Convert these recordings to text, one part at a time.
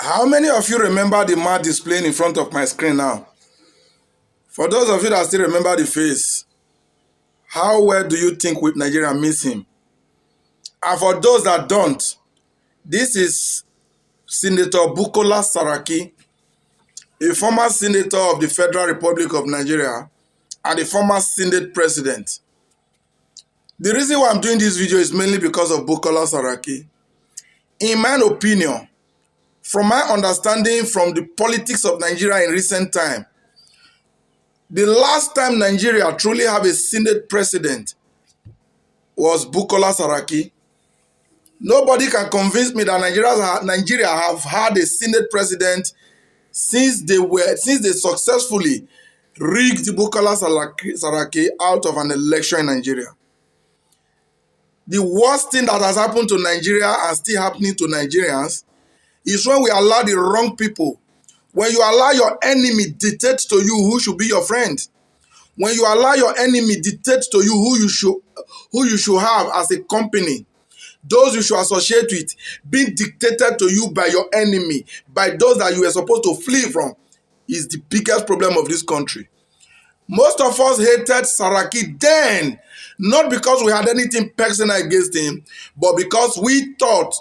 How many of you remember the map displaying in front of my screen now? For those of you that still remember the face, how well do you think with Nigeria miss him? And for those that don't, this is Senator Bukola Saraki, a former senator of the Federal Republic of Nigeria and a former Senate president. The reason why I'm doing this video is mainly because of Bukola Saraki. In my opinion, from my understanding from the politics of Nigeria in recent time, the last time Nigeria truly have a Senate president was Bukola Saraki. Nobody can convince me that Nigeria have had a Senate president since they successfully rigged Bukola Saraki out of an election in Nigeria. The worst thing that has happened to Nigeria and still happening to Nigerians is when we allow the wrong people. When you allow your enemy dictate to you who should be your friend. When you allow your enemy dictate to you who you should have as a company. Those you should associate with being dictated to you by your enemy, by those that you are supposed to flee from, is the biggest problem of this country. Most of us hated Saraki then, not because we had anything personal against him, but because we thought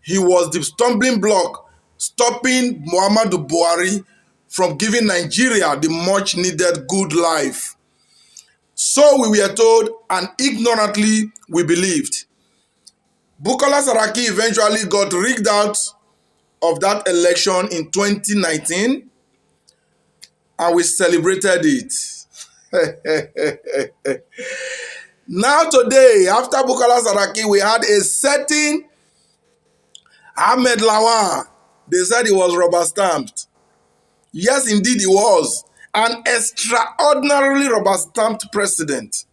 he was the stumbling block stopping Muhammadu Buhari from giving Nigeria the much needed good life. So we were told, and ignorantly we believed. Bukola Saraki eventually got rigged out of that election in 2019, and we celebrated it. Now today, after Bukola Saraki, we had a certain Ahmed Lawan. They said he was rubber stamped. Yes, indeed he was. An extraordinarily rubber stamped president.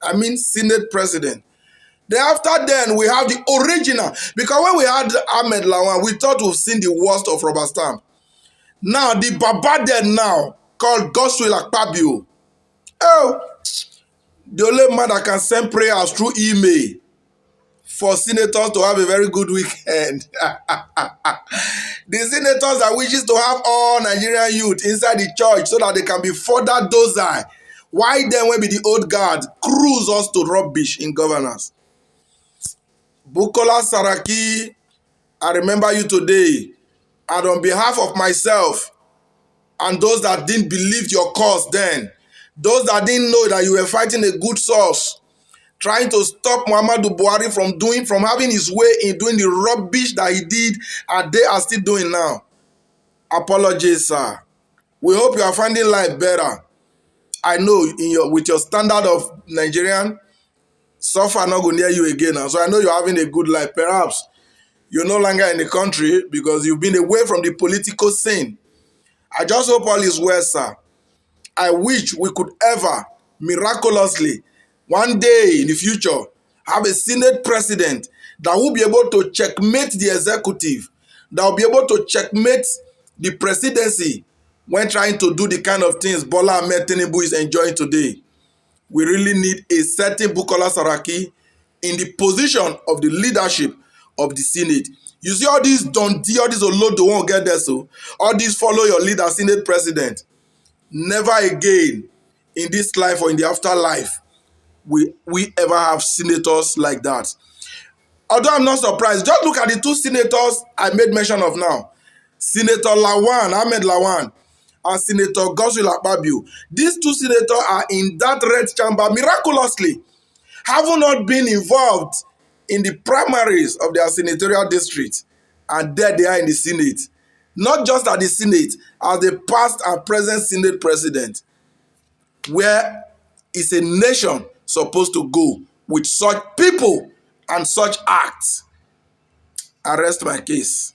I mean, Senate president. Then after then, we have the original. Because when we had Ahmed Lawan, we thought we've seen the worst of rubber stamp. Now, the Baba then now, called Godswill Akpabio. Oh, the only man that can send prayers through email for senators to have a very good weekend. The senators that wishes to have all Nigerian youth inside the church so that they can be further docile. Why then when be the old guard cruise us to rubbish in governance? Bukola Saraki, I remember you today, and on behalf of myself and those that didn't believe your cause then, those that didn't know that you were fighting a good source, trying to stop Muhammadu Buhari from having his way in doing the rubbish that he did and they are still doing now. Apologies, sir. We hope you are finding life better. I know with your standard of Nigerian, suffer not go near you again now. So I know you're having a good life. Perhaps you're no longer in the country because you've been away from the political scene. I just hope all is well, sir. I wish we could ever, miraculously, one day in the future, have a Senate president that will be able to checkmate the executive, that will be able to checkmate the presidency when trying to do the kind of things Bola Ahmed Tinubu is enjoying today. We really need a certain Bukola Saraki in the position of the leadership of the Senate. You see all these Dundee, all these Olodo won't get there, so all these follow your leader, Senate president. Never again in this life or in the afterlife we ever have senators like that. Although I'm not surprised, just look at the two senators I made mention of now. Senator Ahmed Lawan, and Senator Godswill Akpabio. These two senators are in that red chamber miraculously, having not been involved in the primaries of their senatorial district, and there they are in the Senate. Not just at the Senate, as the past and present Senate president, where is a nation supposed to go with such people and such acts. I rest my case.